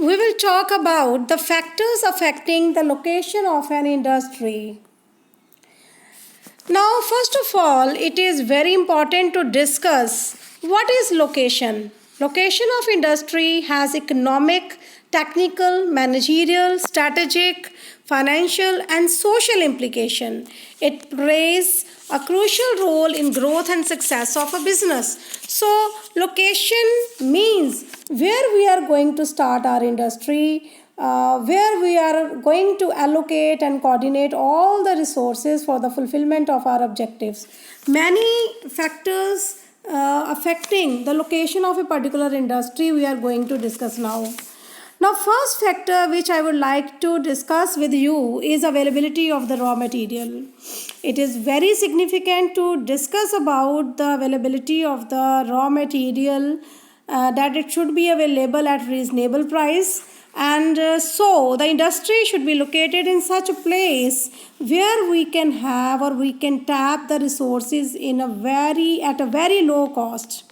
we will talk about the factors affecting the location of an industry. Now, first of all, it is very important to discuss what is location. Location of industry has economic, technical, managerial, strategic, financial, and social implication. It plays a crucial role in growth and success of a business. So, location means where we are going to start our industry, where we are going to allocate and coordinate all the resources for the fulfillment of our objectives. Many factors affecting the location of a particular industry we are going to discuss now. Now, first factor which I would like to discuss with you is availability of the raw material. It is very significant to discuss about the availability of the raw material, that it should be available at reasonable price, and so the industry should be located in such a place where we can have or we can tap the resources at a very low cost,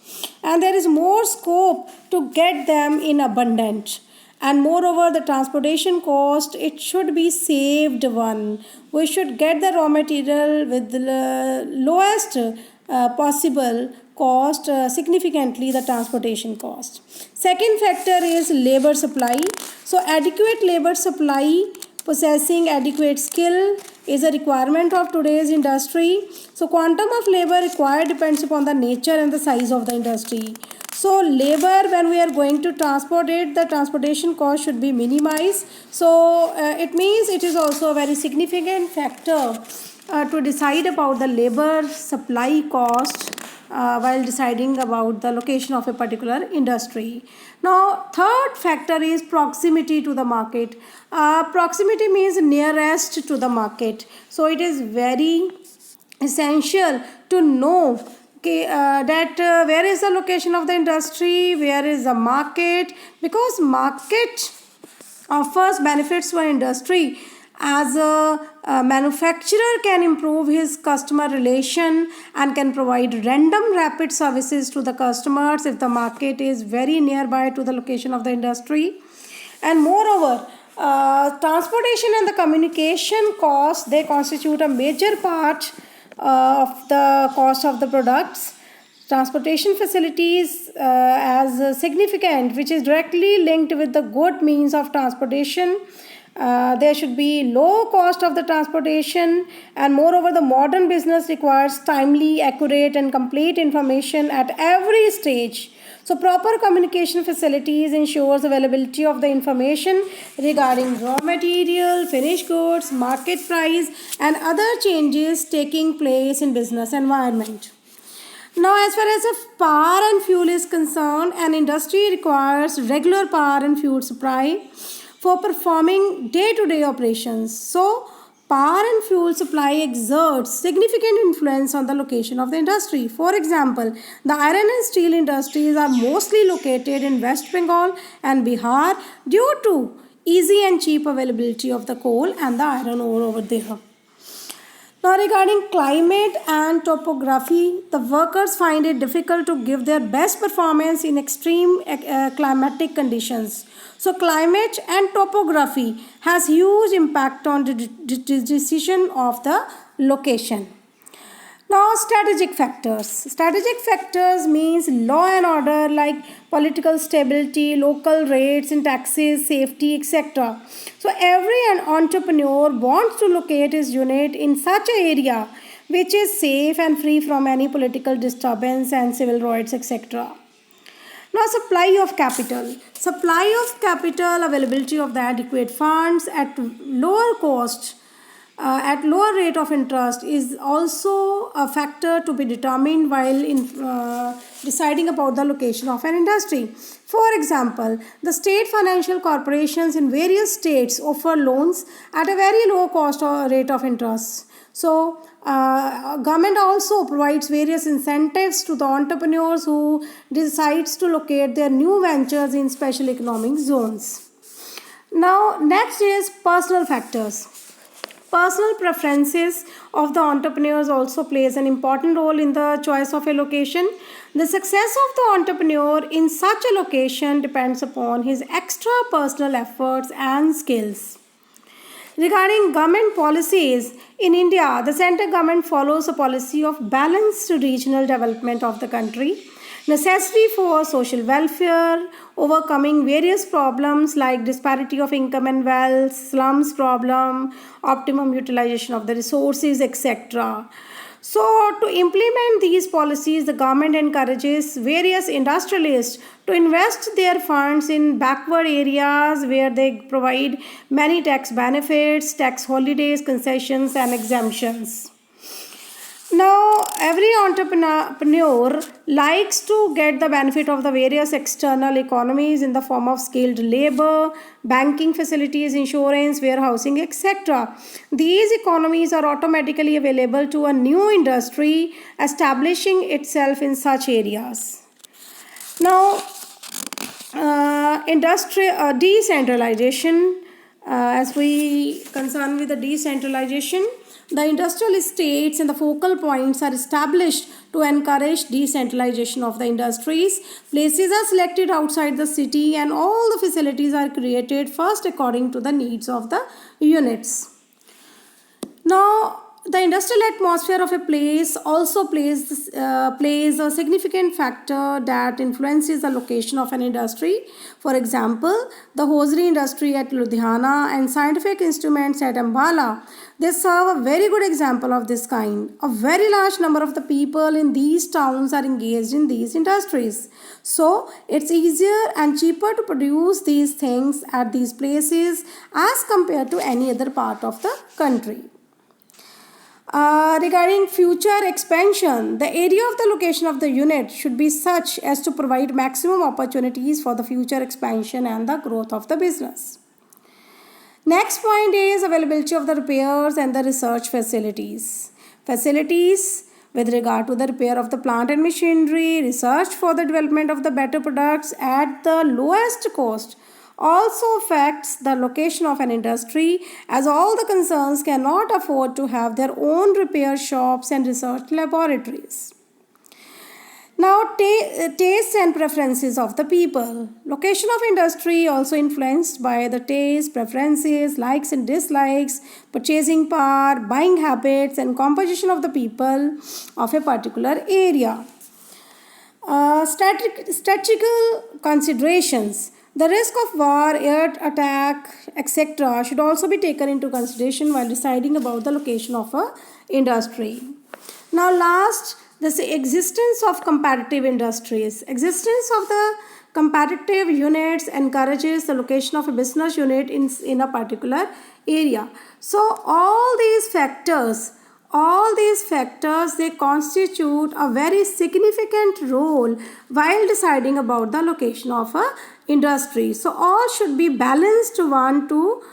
and there is more scope to get them in abundance. And moreover, the transportation cost, it should be saved one. We should get the raw material with the lowest possible cost, significantly the transportation cost. Second factor is labor supply. So adequate labor supply, possessing adequate skill is a requirement of today's industry. So quantum of labor required depends upon the nature and the size of the industry. So labor, when we are going to transport it, the transportation cost should be minimized. So it means it is also a very significant factor to decide about the labor supply cost while deciding about the location of a particular industry. Now, third factor is proximity to the market. Proximity means nearest to the market. So it is very essential to know that where is the location of the industry, where is the market, because market offers benefits to an industry. As a manufacturer can improve his customer relation and can provide random rapid services to the customers if the market is very nearby to the location of the industry. And moreover, transportation and the communication costs, they constitute a major part of the cost of the products. Transportation facilities as significant, which is directly linked with the good means of transportation. There should be low cost of the transportation, and moreover the modern business requires timely, accurate and complete information at every stage. So proper communication facilities ensures availability of the information regarding raw material, finished goods, market price and other changes taking place in business environment. Now, as far as the power and fuel is concerned, an industry requires regular power and fuel supply for performing day-to-day operations. So, power and fuel supply exerts significant influence on the location of the industry. For example, the iron and steel industries are mostly located in West Bengal and Bihar due to easy and cheap availability of the coal and the iron ore over there. Now, regarding climate and topography, the workers find it difficult to give their best performance in extreme climatic conditions. So, climate and topography has huge impact on the decision of the location. Now, strategic factors. Strategic factors means law and order like political stability, local rates and taxes, safety, etc. So, every entrepreneur wants to locate his unit in such an area which is safe and free from any political disturbance and civil rights, etc. Now, supply of capital. Supply of capital, availability of the adequate funds at lower cost, at lower rate of interest is also a factor to be determined while deciding about the location of an industry. For example, the state financial corporations in various states offer loans at a very low cost or rate of interest. So, government also provides various incentives to the entrepreneurs who decides to locate their new ventures in special economic zones. Now, next is personal factors. Personal preferences of the entrepreneurs also plays an important role in the choice of a location. The success of the entrepreneur in such a location depends upon his extra personal efforts and skills. Regarding government policies, in India, the central government follows a policy of balanced regional development of the country, necessary for social welfare, overcoming various problems like disparity of income and wealth, slums problem, optimum utilization of the resources, etc. So, to implement these policies, the government encourages various industrialists to invest their funds in backward areas where they provide many tax benefits, tax holidays, concessions, and exemptions. Now, every entrepreneur likes to get the benefit of the various external economies in the form of skilled labor, banking facilities, insurance, warehousing, etc. These economies are automatically available to a new industry establishing itself in such areas. Now, decentralization, as we concern with the decentralization, the industrial estates and the focal points are established to encourage decentralization of the industries. Places are selected outside the city and all the facilities are created first according to the needs of the units. Now, the industrial atmosphere of a place also plays a significant factor that influences the location of an industry. For example, the hosiery industry at Ludhiana and scientific instruments at Ambala, they serve a very good example of this kind. A very large number of the people in these towns are engaged in these industries. So, it's easier and cheaper to produce these things at these places as compared to any other part of the country. Regarding future expansion, the area of the location of the unit should be such as to provide maximum opportunities for the future expansion and the growth of the business. Next point is availability of the repairs and the research facilities. Facilities with regard to the repair of the plant and machinery, research for the development of the better products at the lowest cost also affects the location of an industry, as all the concerns cannot afford to have their own repair shops and research laboratories. Now, tastes and preferences of the people. Location of industry also influenced by the taste, preferences, likes and dislikes, purchasing power, buying habits, and composition of the people of a particular area. Strategical considerations. The risk of war, air attack, etc. should also be taken into consideration while deciding about the location of a industry. Now last, this existence of competitive industries. Existence of the competitive units encourages the location of a business unit in a particular area. So all these factors, they constitute a very significant role while deciding about the location of a industry. So all should be balanced one to